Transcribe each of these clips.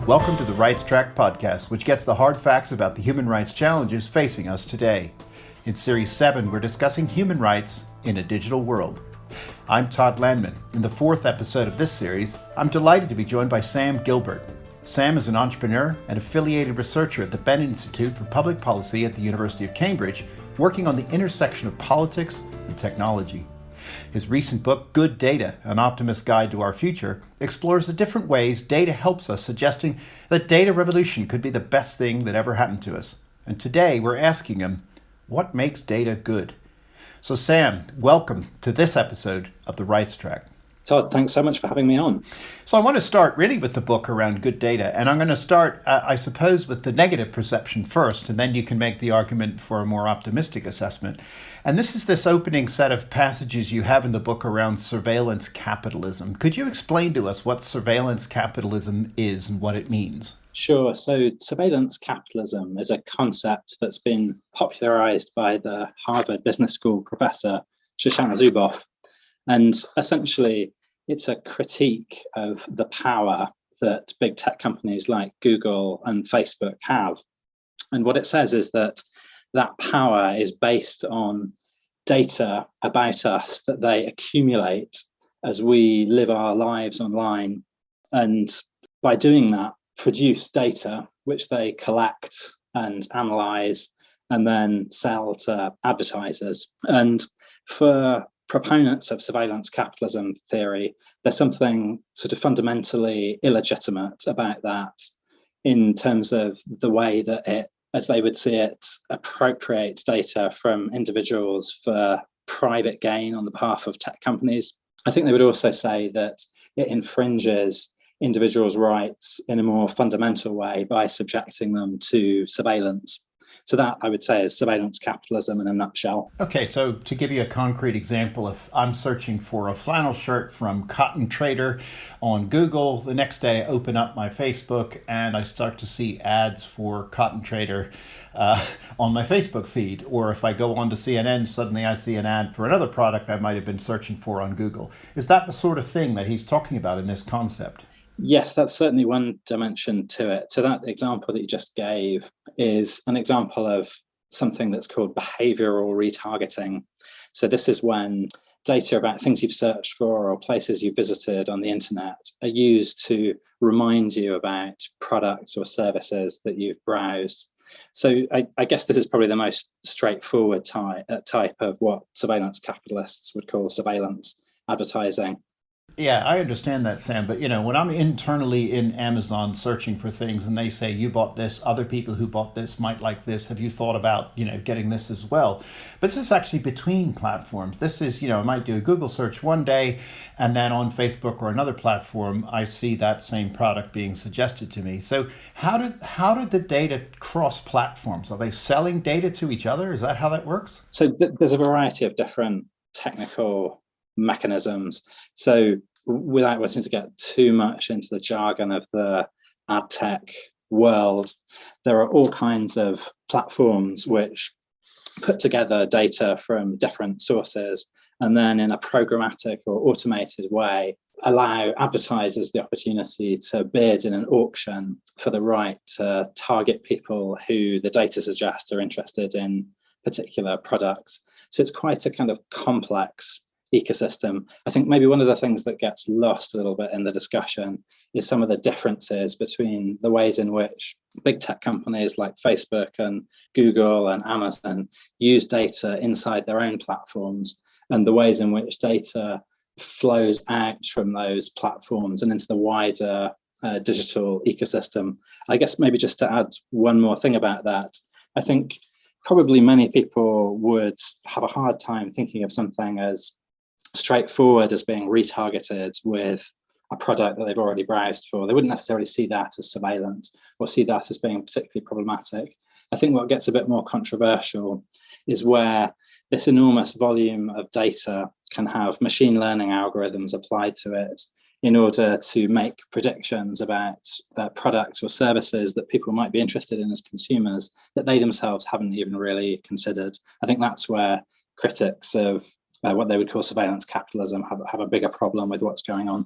Welcome to the Rights Track podcast, which gets the hard facts about the human rights challenges facing us today. In Series 7, we're discussing human rights in a digital world. I'm Todd Landman. In the fourth episode of this series, I'm delighted to be joined by Sam Gilbert. Sam is an entrepreneur and affiliated researcher at the Bennett Institute for Public Policy at the University of Cambridge, working on the intersection of politics and technology. His recent book, Good Data, An Optimist's Guide to Our Future, explores the different ways data helps us, suggesting that data revolution could be the best thing that ever happened to us. And today we're asking him, what makes data good? So Sam, welcome to this episode of The Rights Track. Todd, thanks so much for having me on. So I want to start really with the book around good data. And I'm going to start, I suppose, with the negative perception first, and then you can make the argument for a more optimistic assessment. And this is this opening set of passages you have in the book around surveillance capitalism. Could you explain to us what surveillance capitalism is and what it means? Sure. So surveillance capitalism is a concept that's been popularized by the Harvard Business School professor, Shoshana Zuboff. And essentially, it's a critique of the power that big tech companies like Google and Facebook have. And what it says is that power is based on data about us that they accumulate as we live our lives online. And by doing that, produce data which they collect and analyze and then sell to advertisers. And for proponents of surveillance capitalism theory, there's something sort of fundamentally illegitimate about that in terms of the way that it, as they would see it, appropriates data from individuals for private gain on the behalf of tech companies. I think they would also say that it infringes individuals' rights in a more fundamental way by subjecting them to surveillance. So that, I would say, is surveillance capitalism in a nutshell. Okay, so to give you a concrete example, if I'm searching for a flannel shirt from Cotton Trader on Google, the next day I open up my Facebook and I start to see ads for Cotton Trader on my Facebook feed. Or if I go on to CNN, suddenly I see an ad for another product I might have been searching for on Google. Is that the sort of thing that he's talking about in this concept? Yes, that's certainly one dimension to it. So that example that you just gave is an example of something that's called behavioural retargeting. So this is when data about things you've searched for or places you've visited on the internet are used to remind you about products or services that you've browsed. So I guess this is probably the most straightforward type of what surveillance capitalists would call surveillance advertising. Yeah, I understand that, Sam. But, when I'm internally in Amazon searching for things and they say, you bought this, other people who bought this might like this. Have you thought about, getting this as well? But this is actually between platforms. This is, I might do a Google search one day and then on Facebook or another platform, I see that same product being suggested to me. So how did the data cross platforms? Are they selling data to each other? Is that how that works? So there's a variety of different technical mechanisms. So without wanting to get too much into the jargon of the ad tech world, there are all kinds of platforms which put together data from different sources and then in a programmatic or automated way allow advertisers the opportunity to bid in an auction for the right to target people who the data suggests are interested in particular products. So it's quite a kind of complex ecosystem. I think maybe one of the things that gets lost a little bit in the discussion is some of the differences between the ways in which big tech companies like Facebook and Google and Amazon use data inside their own platforms and the ways in which data flows out from those platforms and into the wider digital ecosystem. I guess maybe just to add one more thing about that, I think probably many people would have a hard time thinking of something as straightforward as being retargeted with a product that they've already browsed for. They wouldn't necessarily see that as surveillance or see that as being particularly problematic. I think what gets a bit more controversial is where this enormous volume of data can have machine learning algorithms applied to it in order to make predictions about products or services that people might be interested in as consumers that they themselves haven't even really considered. I think that's where critics of what they would call surveillance capitalism have a bigger problem with what's going on.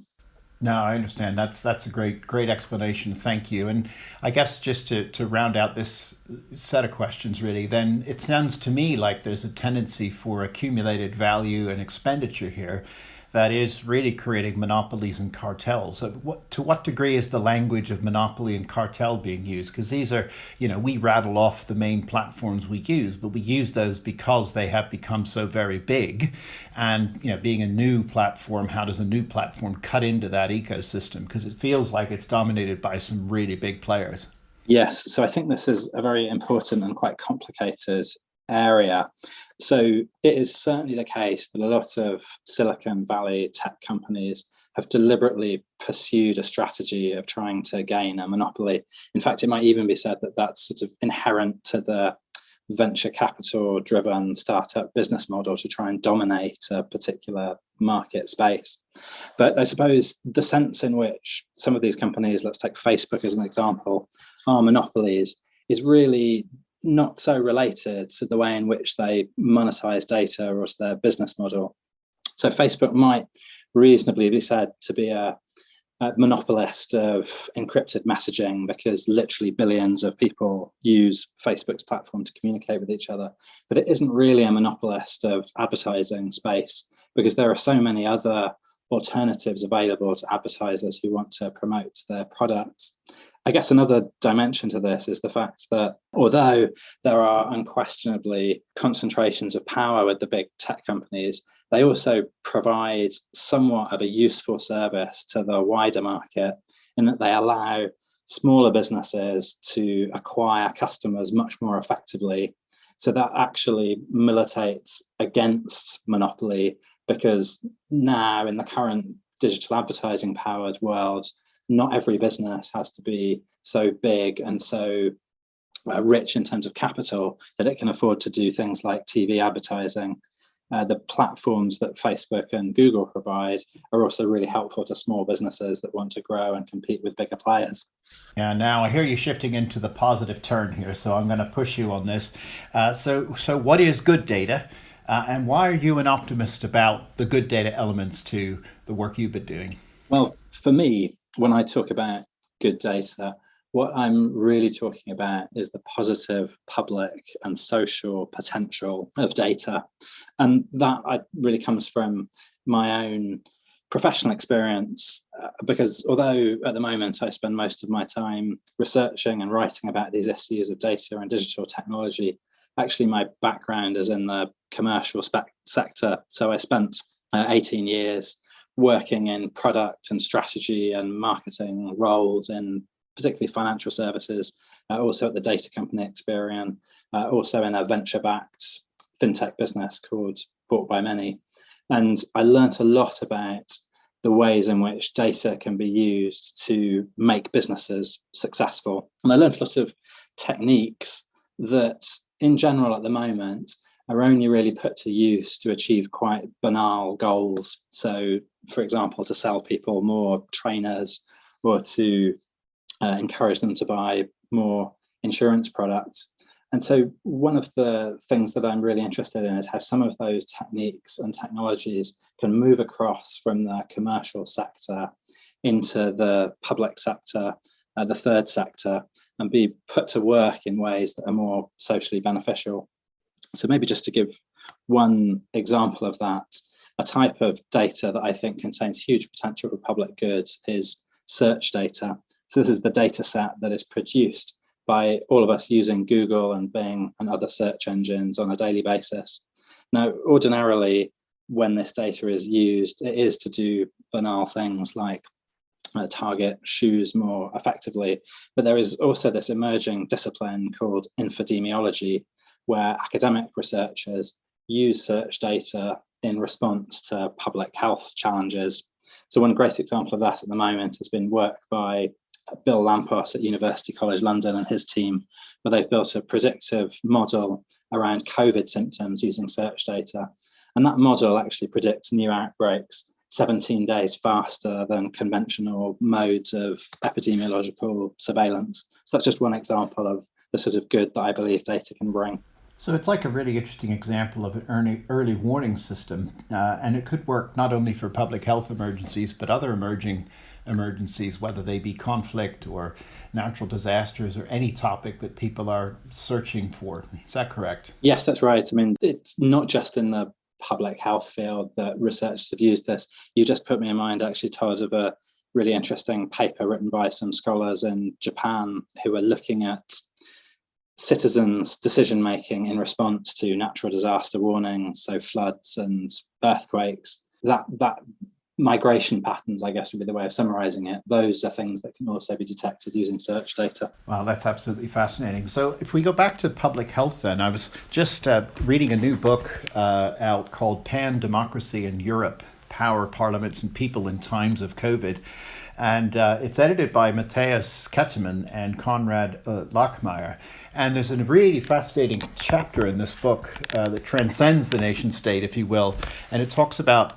No, I understand. That's a great explanation. Thank you. And I guess just to round out this set of questions, really, then it sounds to me like there's a tendency for accumulated value and expenditure here that is really creating monopolies and cartels. To what degree is the language of monopoly and cartel being used? Because these are, we rattle off the main platforms we use, but we use those because they have become so very big. And, being a new platform, how does a new platform cut into that ecosystem? Because it feels like it's dominated by some really big players. Yes, so I think this is a very important and quite complicated area. So it is certainly the case that a lot of Silicon Valley tech companies have deliberately pursued a strategy of trying to gain a monopoly. In fact, it might even be said that that's sort of inherent to the venture capital driven startup business model, to try and dominate a particular market space. But I suppose the sense in which some of these companies, let's take Facebook as an example, are monopolies is really not so related to the way in which they monetize data or to their business model. So Facebook might reasonably be said to be a monopolist of encrypted messaging, because literally billions of people use Facebook's platform to communicate with each other. But it isn't really a monopolist of advertising space, because there are so many other alternatives available to advertisers who want to promote their products. I guess another dimension to this is the fact that although there are unquestionably concentrations of power with the big tech companies, they also provide somewhat of a useful service to the wider market, in that they allow smaller businesses to acquire customers much more effectively. So that actually militates against monopoly, because now in the current digital advertising powered world, not every business has to be so big and so rich in terms of capital that it can afford to do things like TV advertising. The platforms that Facebook and Google provide are also really helpful to small businesses that want to grow and compete with bigger players. Yeah, now I hear you shifting into the positive turn here, so I'm going to push you on this. So what is good data? And why are you an optimist about the good data elements to the work you've been doing? Well, for me, when I talk about good data, what I'm really talking about is the positive public and social potential of data. And that really comes from my own professional experience, because although at the moment I spend most of my time researching and writing about these issues of data and digital technology, actually my background is in the commercial sector. So I spent 18 years working in product and strategy and marketing roles in particularly financial services, also at the data company Experian, also in a venture-backed fintech business called Bought by Many. And I learned a lot about the ways in which data can be used to make businesses successful. And I learned a lot of techniques that in general at the moment are only really put to use to achieve quite banal goals. So, for example, to sell people more trainers, or to encourage them to buy more insurance products. And so one of the things that I'm really interested in is how some of those techniques and technologies can move across from the commercial sector into the public sector, the third sector, and be put to work in ways that are more socially beneficial. So maybe just to give one example of that, a type of data that I think contains huge potential for public goods is search data. So this is the data set that is produced by all of us using Google and Bing and other search engines on a daily basis. Now, ordinarily, when this data is used, it is to do banal things like target shoes more effectively. But there is also this emerging discipline called infodemiology, where academic researchers use search data in response to public health challenges. So one great example of that at the moment has been work by Bill Lampos at University College London and his team, where they've built a predictive model around COVID symptoms using search data. And that model actually predicts new outbreaks 17 days faster than conventional modes of epidemiological surveillance. So that's just one example of the sort of good that I believe data can bring. So it's like a really interesting example of an early warning system, and it could work not only for public health emergencies, but other emerging emergencies, whether they be conflict or natural disasters or any topic that people are searching for. Is that correct? Yes, that's right. I mean, it's not just in the public health field that researchers have used this. You just put me in mind, actually, Todd, of a really interesting paper written by some scholars in Japan who are looking at citizens' decision making in response to natural disaster warnings, so floods and earthquakes. That migration patterns, I guess, would be the way of summarizing it. Those are things that can also be detected using search data. Wow, that's absolutely fascinating. So if we go back to public health then, I was just reading a new book out called Pan-Democracy in Europe, Power, Parliaments and People in Times of COVID. And it's edited by Matthias Kettemann and Konrad Lachmeier. And there's a really fascinating chapter in this book that transcends the nation state, if you will. And it talks about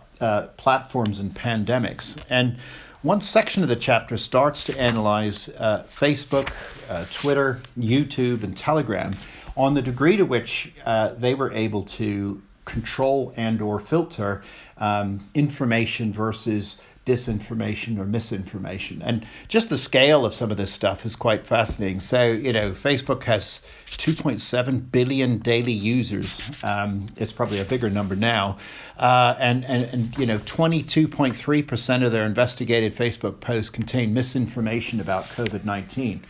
platforms and pandemics. And one section of the chapter starts to analyze Facebook, Twitter, YouTube, and Telegram on the degree to which they were able to control and or filter information versus disinformation or misinformation. And just the scale of some of this stuff is quite fascinating. So, Facebook has 2.7 billion daily users. It's probably a bigger number now. And 22.3% of their investigated Facebook posts contain misinformation about COVID-19.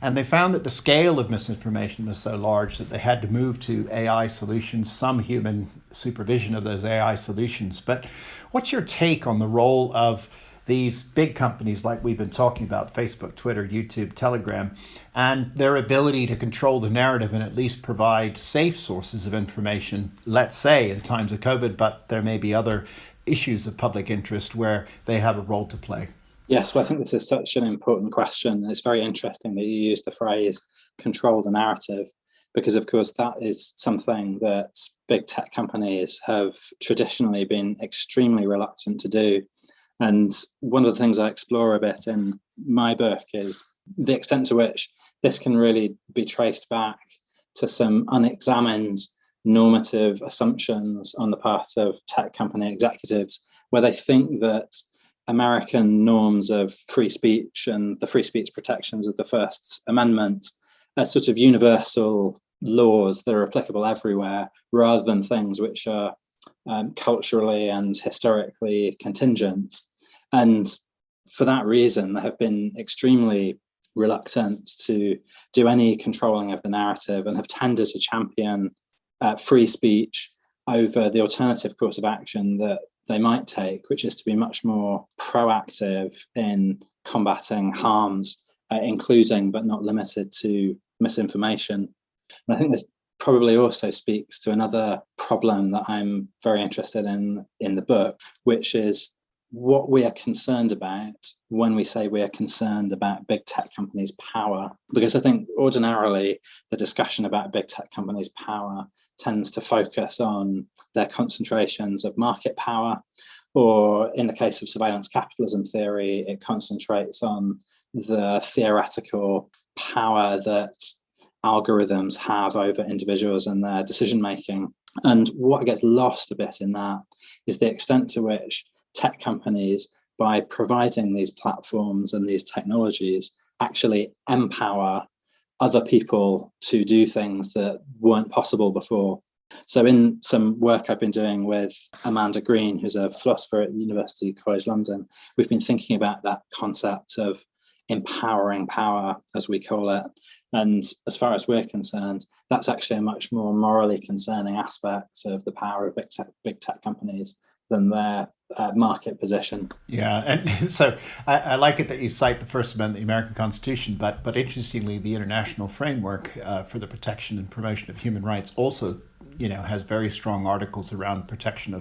And they found that the scale of misinformation was so large that they had to move to AI solutions, some human supervision of those AI solutions. But what's your take on the role of these big companies like we've been talking about, Facebook, Twitter, YouTube, Telegram, and their ability to control the narrative and at least provide safe sources of information, let's say in times of COVID, but there may be other issues of public interest where they have a role to play? Yes, well, I think this is such an important question. It's very interesting that you use the phrase control the narrative, because, of course, that is something that big tech companies have traditionally been extremely reluctant to do. And one of the things I explore a bit in my book is the extent to which this can really be traced back to some unexamined normative assumptions on the part of tech company executives, where they think that American norms of free speech and the free speech protections of the First Amendment are sort of universal laws that are applicable everywhere, rather than things which are culturally and historically contingent. And for that reason, they have been extremely reluctant to do any controlling of the narrative and have tended to champion free speech over the alternative course of action that they might take, which is to be much more proactive in combating harms, including but not limited to misinformation. And I think this probably also speaks to another problem that I'm very interested in the book, which is what we are concerned about when we say we are concerned about big tech companies' power. Because I think ordinarily the discussion about big tech companies' power tends to focus on their concentrations of market power, or in the case of surveillance capitalism theory, it concentrates on the theoretical power that algorithms have over individuals and their decision making. And what gets lost a bit in that is the extent to which tech companies, by providing these platforms and these technologies, actually empower other people to do things that weren't possible before. So in some work I've been doing with Amanda Green, who's a philosopher at University College London, we've been thinking about that concept of empowering power, as we call it. And as far as we're concerned, that's actually a much more morally concerning aspect of the power of big tech companies than their market position. Yeah, and so I like it that you cite the First Amendment, the American Constitution, but interestingly, the international framework for the protection and promotion of human rights also, has very strong articles around protection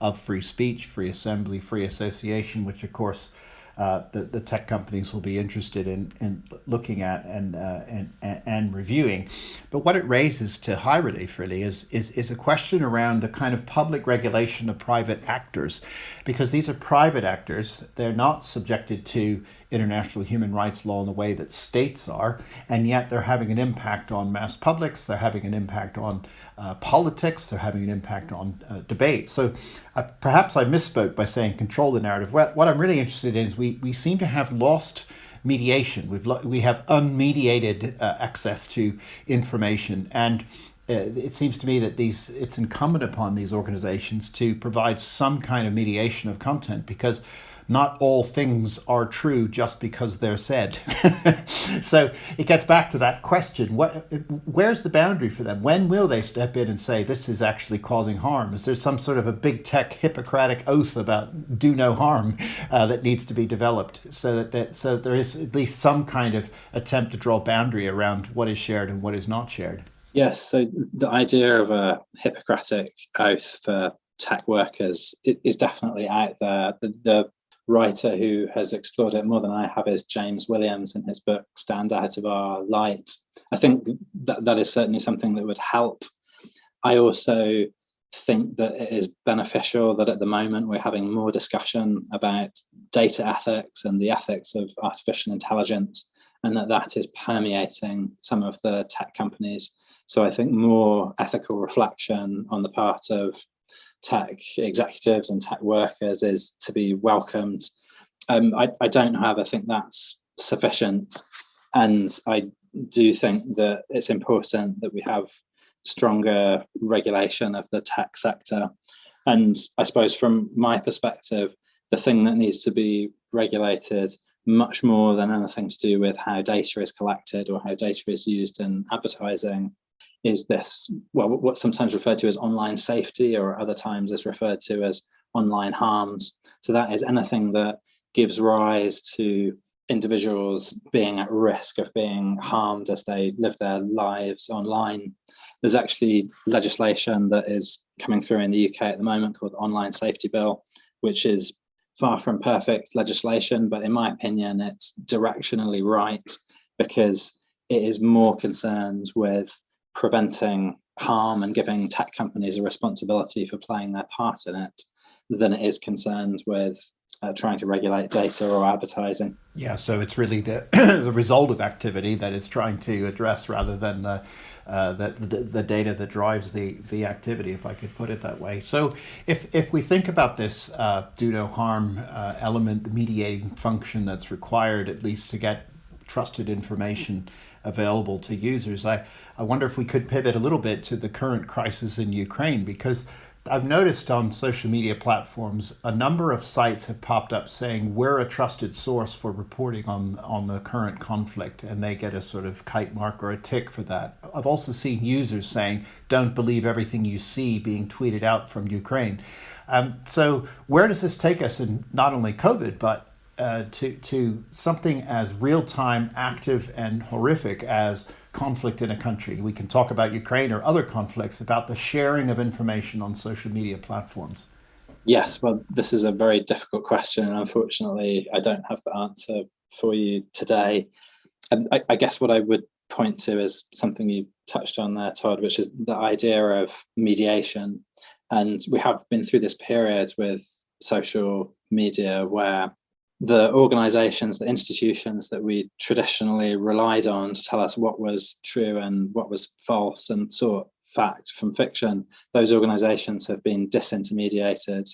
of free speech, free assembly, free association, which of course the tech companies will be interested in looking at and reviewing. But what it raises to high relief really is a question around the kind of public regulation of private actors, because these are private actors. They're not subjected to international human rights law in the way that states are, and yet they're having an impact on mass publics, they're having an impact on politics, they're having an impact on debate. So perhaps I misspoke by saying control the narrative. What I'm really interested in is we seem to have lost mediation. We have unmediated access to information, and it seems to me that it's incumbent upon these organizations to provide some kind of mediation of content, because not all things are true just because they're said. So it gets back to that question: where's the boundary for them? When will they step in and say this is actually causing harm? Is there some sort of a big tech Hippocratic oath about do no harm that needs to be developed, so so there is at least some kind of attempt to draw a boundary around what is shared and what is not shared? Yes, so the idea of a Hippocratic oath for tech workers is definitely out there. The writer who has explored it more than I have is James Williams in his book Stand Out of Our Light. I think that is certainly something that would help. I also think that it is beneficial that at the moment we're having more discussion about data ethics and the ethics of artificial intelligence, and that is permeating some of the tech companies. So I think more ethical reflection on the part of tech executives and tech workers is to be welcomed. I don't, however, think that's sufficient. And I do think that it's important that we have stronger regulation of the tech sector. And I suppose from my perspective, the thing that needs to be regulated much more than anything to do with how data is collected or how data is used in advertising is this, well, what's sometimes referred to as online safety, or other times is referred to as online harms. So that is anything that gives rise to individuals being at risk of being harmed as they live their lives online. There's actually legislation that is coming through in the UK at the moment called the Online Safety Bill, which is far from perfect legislation, but in my opinion, it's directionally right, because it is more concerned with preventing harm and giving tech companies a responsibility for playing their part in it than it is concerned with trying to regulate data or advertising. Yeah, so it's really the the result of activity that it's trying to address, rather than the data that drives the activity, if I could put it that way. So if we think about this do no harm element, the mediating function that's required at least to get trusted information available to users, I wonder if we could pivot a little bit to the current crisis in Ukraine, because I've noticed on social media platforms a number of sites have popped up saying we're a trusted source for reporting on the current conflict, and they get a sort of kite mark or a tick for that. I've also seen users saying don't believe everything you see being tweeted out from Ukraine. So where does this take us in not only COVID, but to something as real-time, active, and horrific as conflict in a country? We can talk about Ukraine or other conflicts, about the sharing of information on social media platforms. Yes, well, this is a very difficult question, and unfortunately, I don't have the answer for you today. And I guess what I would point to is something you touched on there, Todd, which is the idea of mediation. And we have been through this period with social media where the organizations, the institutions that we traditionally relied on to tell us what was true and what was false and sort fact from fiction, those organizations have been disintermediated,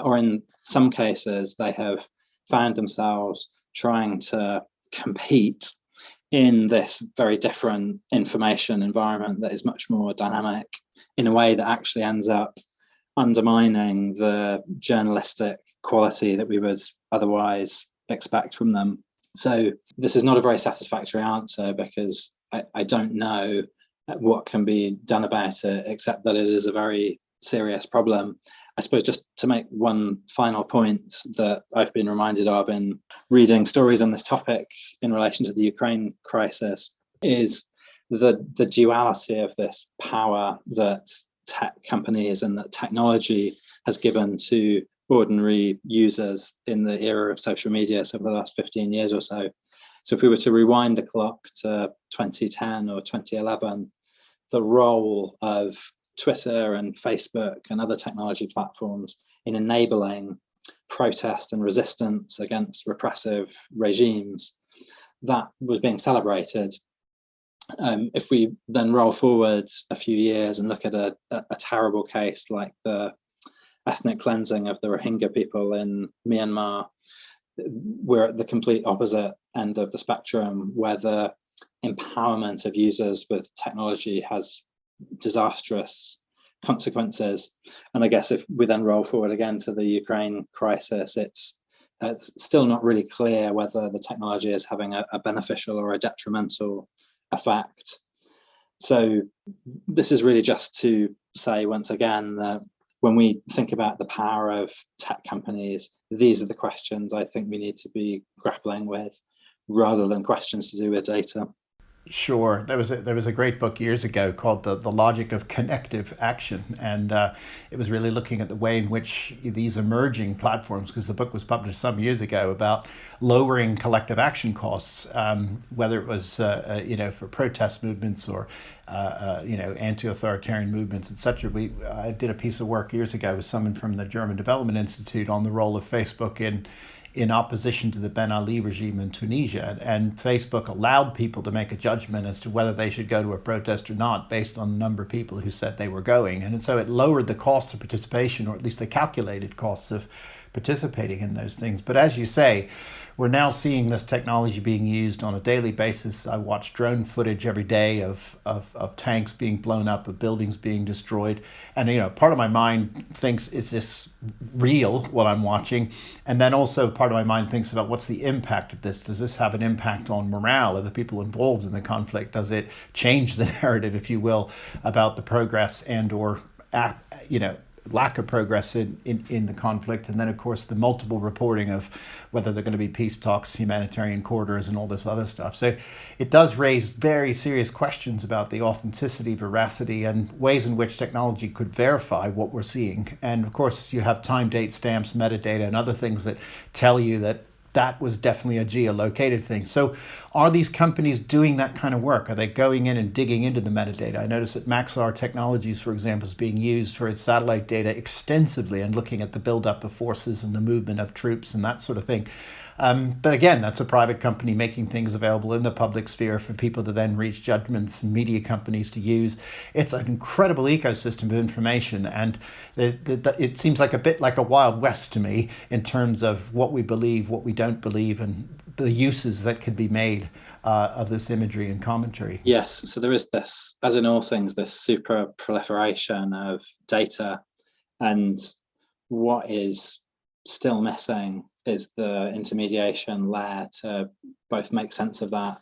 or in some cases, they have found themselves trying to compete in this very different information environment that is much more dynamic, in a way that actually ends up undermining the journalistic quality that we would otherwise expect from them. So this is not a very satisfactory answer, because I don't know what can be done about it, except that it is a very serious problem. I suppose just to make one final point that I've been reminded of in reading stories on this topic in relation to the Ukraine crisis is the duality of this power that tech companies and that technology has given to ordinary users in the era of social media, so for the last 15 years or so. So if we were to rewind the clock to 2010 or 2011, the role of Twitter and Facebook and other technology platforms in enabling protest and resistance against repressive regimes, that was being celebrated. If we then roll forward a few years and look at a terrible case like the ethnic cleansing of the Rohingya people in Myanmar, we're at the complete opposite end of the spectrum, where the empowerment of users with technology has disastrous consequences. And I guess if we then roll forward again to the Ukraine crisis, it's still not really clear whether the technology is having a beneficial or a detrimental effect. So this is really just to say once again that when we think about the power of tech companies, these are the questions I think we need to be grappling with, rather than questions to do with data. Sure. There was a great book years ago called The Logic of Connective Action, and it was really looking at the way in which these emerging platforms, because the book was published some years ago, about lowering collective action costs, whether it was for protest movements or anti-authoritarian movements, etc. I did a piece of work years ago with someone from the German Development Institute on the role of Facebook in opposition to the Ben Ali regime in Tunisia. And Facebook allowed people to make a judgment as to whether they should go to a protest or not based on the number of people who said they were going. And so it lowered the cost of participation, or at least the calculated costs of participating in those things. But as you say, we're now seeing this technology being used on a daily basis. I watch drone footage every day of tanks being blown up, of buildings being destroyed. And, part of my mind thinks, is this real, what I'm watching? And then also part of my mind thinks about, what's the impact of this? Does this have an impact on morale of the people involved in the conflict? Does it change the narrative, if you will, about the progress and or lack of progress in the conflict? And then, of course, the multiple reporting of whether they're going to be peace talks, humanitarian corridors, and all this other stuff. So it does raise very serious questions about the authenticity, veracity, and ways in which technology could verify what we're seeing. And of course, you have time, date stamps, metadata, and other things that tell you that was definitely a geolocated thing. So are these companies doing that kind of work? Are they going in and digging into the metadata? I noticed that Maxar Technologies, for example, is being used for its satellite data extensively and looking at the buildup of forces and the movement of troops and that sort of thing. But again, that's a private company making things available in the public sphere for people to then reach judgments and media companies to use. It's an incredible ecosystem of information, and it seems like a bit like a Wild West to me in terms of what we believe, what we don't believe, and the uses that could be made of this imagery and commentary. Yes, so there is this, as in all things, this super proliferation of data, and what is still missing is the intermediation layer to both make sense of that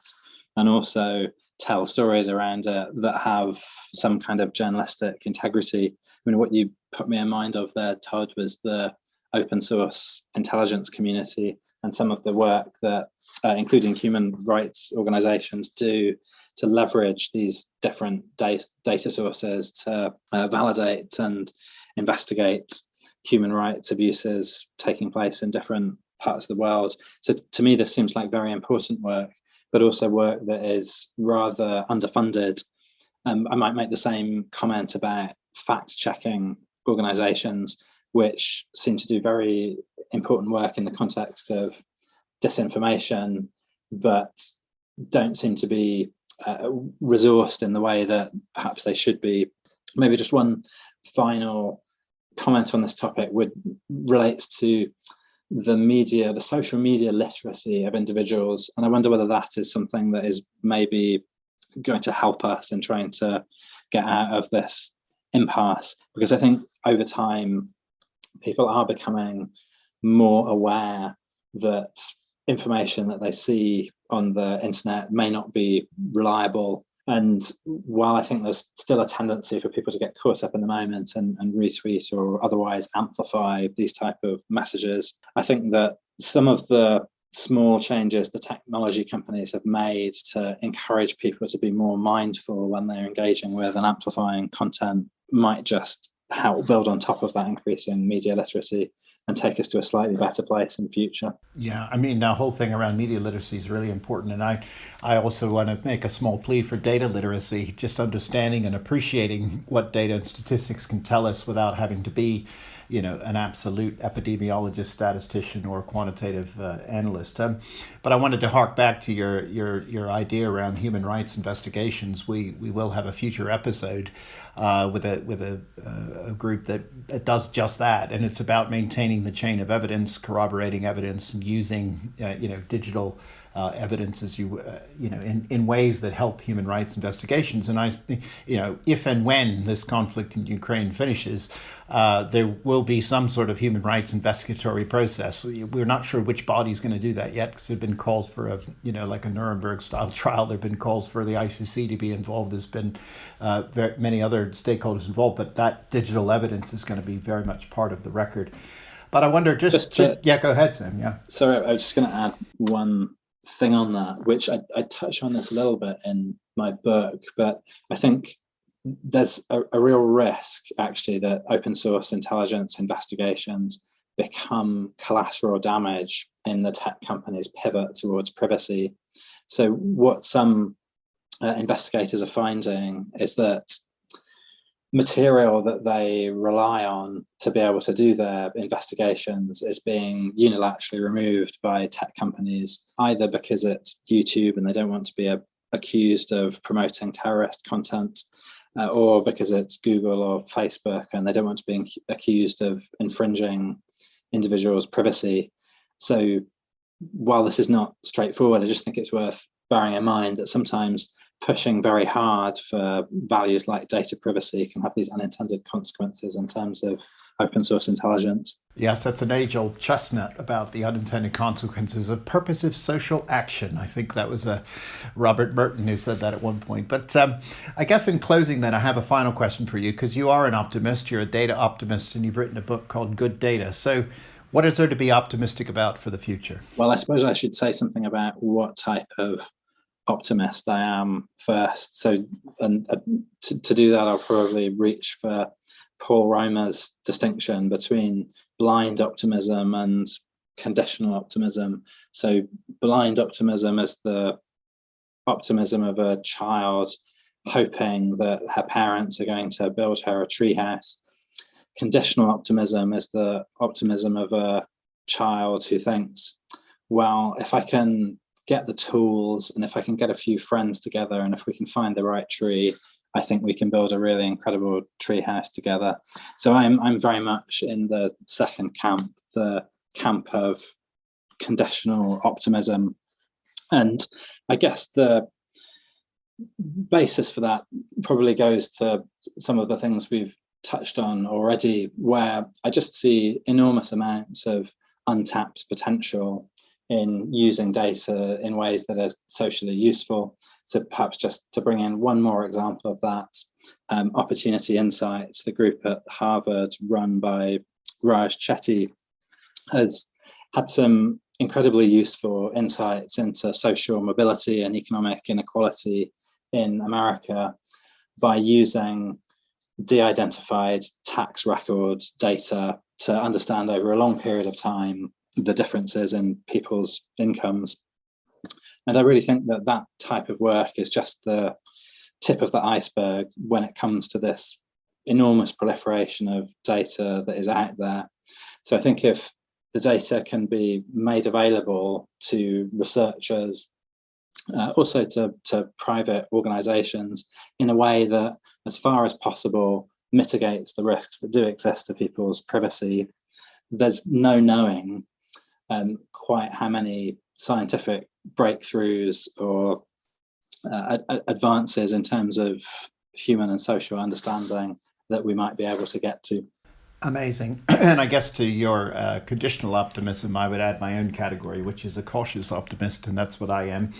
and also tell stories around it that have some kind of journalistic integrity. I mean, what you put me in mind of there, Todd, was the open source intelligence community and some of the work that, including human rights organizations, do to leverage these different data sources to validate and investigate human rights abuses taking place in different parts of the world. So to me, this seems like very important work, but also work that is rather underfunded. I might make the same comment about fact-checking organizations, which seem to do very important work in the context of disinformation, but don't seem to be resourced in the way that perhaps they should be. Maybe just one final comment on this topic relates to the social media literacy of individuals. And I wonder whether that is something that is maybe going to help us in trying to get out of this impasse. Because I think over time, people are becoming more aware that information that they see on the internet may not be reliable. And while I think there's still a tendency for people to get caught up in the moment and retweet or otherwise amplify these type of messages, I think that some of the small changes the technology companies have made to encourage people to be more mindful when they're engaging with and amplifying content might just help build on top of that increasing media literacy and take us to a slightly better place in the future. Yeah, I mean, the whole thing around media literacy is really important. And I also want to make a small plea for data literacy, just understanding and appreciating what data and statistics can tell us without having to be an absolute epidemiologist, statistician, or quantitative analyst. But I wanted to hark back to your idea around human rights investigations. We will have a future episode with a group that does just that, and it's about maintaining the chain of evidence, corroborating evidence, and using digital evidence as in ways that help human rights investigations. And if and when this conflict in Ukraine finishes, there will be some sort of human rights investigatory process. We're not sure which body is going to do that yet, because there have been calls for like a Nuremberg style trial. There have been calls for the ICC to be involved. There's been many other stakeholders involved, but that digital evidence is going to be very much part of the record. But I wonder, go ahead, Sam. Yeah. Sorry, I was just going to add one thing on that, which I touch on this a little bit in my book, but I think there's a real risk actually that open source intelligence investigations become collateral damage in the tech companies' pivot towards privacy. So what some investigators are finding is that material that they rely on to be able to do their investigations is being unilaterally removed by tech companies, either because it's YouTube and they don't want to be accused of promoting terrorist content, or because it's Google or Facebook and they don't want to be accused of infringing individuals' privacy. So while this is not straightforward, I just think it's worth bearing in mind that sometimes pushing very hard for values like data privacy can have these unintended consequences in terms of open source intelligence. Yes, that's an age-old chestnut about the unintended consequences of purposive social action. I think that was Robert Merton who said that at one point. But I guess in closing then, I have a final question for you, because you are an optimist, you're a data optimist, and you've written a book called Good Data. So what is there to be optimistic about for the future? Well, I suppose I should say something about what type of optimist I am first. So, and to do that, I'll probably reach for Paul Romer's distinction between blind optimism and conditional optimism. So blind optimism is the optimism of a child hoping that her parents are going to build her a treehouse. Conditional optimism is the optimism of a child who thinks, well, if I can get the tools and if I can get a few friends together and if we can find the right tree, I think we can build a really incredible tree house together. So I'm very much in the second camp, the camp of conditional optimism. And I guess the basis for that probably goes to some of the things we've touched on already, where I just see enormous amounts of untapped potential in using data in ways that are socially useful. So perhaps just to bring in one more example of that, Opportunity Insights, the group at Harvard run by Raj Chetty, has had some incredibly useful insights into social mobility and economic inequality in America by using de-identified tax record data to understand over a long period of time the differences in people's incomes. And I really think that that type of work is just the tip of the iceberg when it comes to this enormous proliferation of data that is out there. So I think if the data can be made available to researchers, also to private organizations, in a way that, as far as possible, mitigates the risks that do exist to people's privacy, there's no knowing quite how many scientific breakthroughs or advances in terms of human and social understanding that we might be able to get to. Amazing. And I guess to your conditional optimism, I would add my own category, which is a cautious optimist, and that's what I am.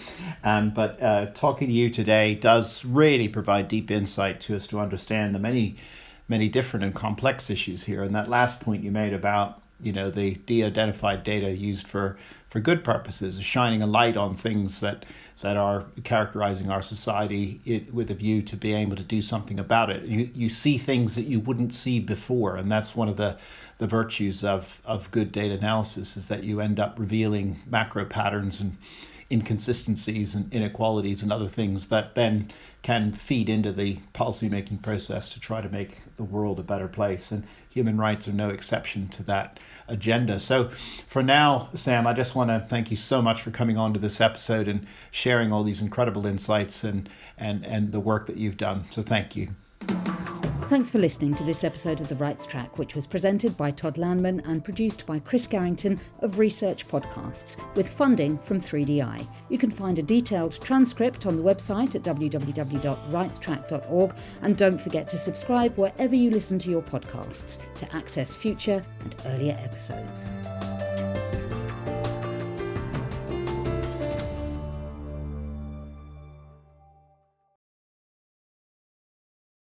But talking to you today does really provide deep insight to us to understand the many different and complex issues here. And that last point you made about the de-identified data used for good purposes is shining a light on things that are characterizing our society with a view to being able to do something about it. You see things that you wouldn't see before, and that's one of the virtues of good data analysis, is that you end up revealing macro patterns and inconsistencies and inequalities and other things that then can feed into the policymaking process to try to make the world a better place. And human rights are no exception to that agenda. So for now, Sam, I just want to thank you so much for coming on to this episode and sharing all these incredible insights and the work that you've done. So thank you. Thanks for listening to this episode of The Rights Track, which was presented by Todd Landman and produced by Chris Garrington of Research Podcasts, with funding from 3DI. You can find a detailed transcript on the website at www.rightstrack.org, and don't forget to subscribe wherever you listen to your podcasts to access future and earlier episodes.